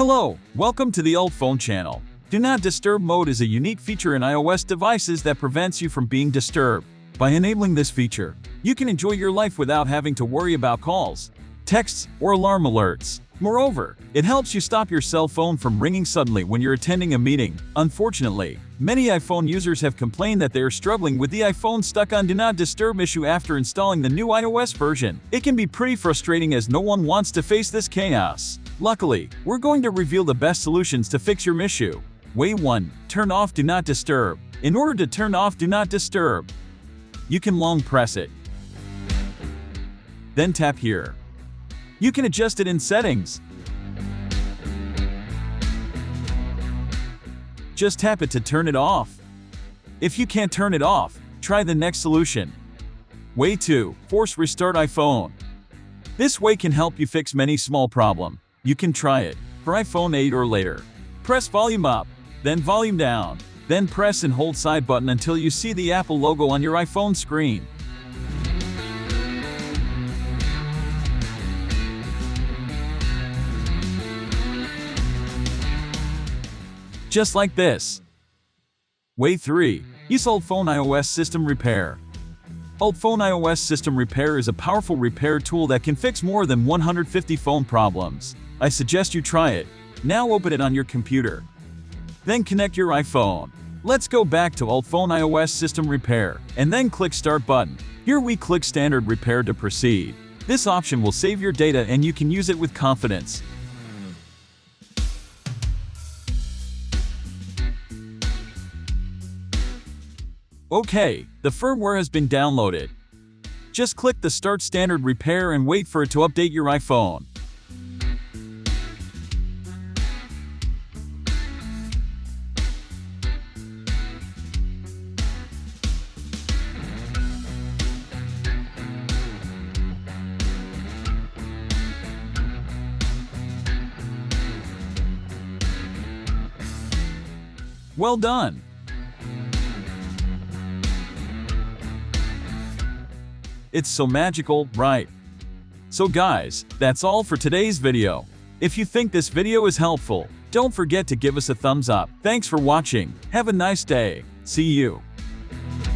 Hello, welcome to the UltFone channel. Do Not Disturb mode is a unique feature in iOS devices that prevents you from being disturbed. By enabling this feature, you can enjoy your life without having to worry about calls, texts, or alarm alerts. Moreover, it helps you stop your cell phone from ringing suddenly when you're attending a meeting. Unfortunately, many iPhone users have complained that they are struggling with the iPhone stuck on Do Not Disturb issue after installing the new iOS version. It can be pretty frustrating as no one wants to face this chaos. Luckily, we're going to reveal the best solutions to fix your issue. Way 1. Turn off Do Not Disturb. In order to turn off Do Not Disturb, you can long press it. Then tap here. You can adjust it in settings. Just tap it to turn it off. If you can't turn it off, try the next solution. Way 2. Force restart iPhone. This way can help you fix many small problems. You can try it for iPhone 8 or later. Press volume up, then volume down, then press and hold side button until you see the Apple logo on your iPhone screen. Just like this. Way 3. Use UltFone iOS System Repair. UltFone iOS System Repair is a powerful repair tool that can fix more than 150 phone problems. I suggest you try it. Now open it on your computer. Then connect your iPhone. Let's go back to UltFone iOS System Repair, and then click Start button. Here we click Standard Repair to proceed. This option will save your data and you can use it with confidence. Okay, the firmware has been downloaded. Just click the Start Standard Repair and wait for it to update your iPhone. Well done! It's so magical, right? So guys, that's all for today's video. If you think this video is helpful, don't forget to give us a thumbs up. Thanks for watching. Have a nice day. See you.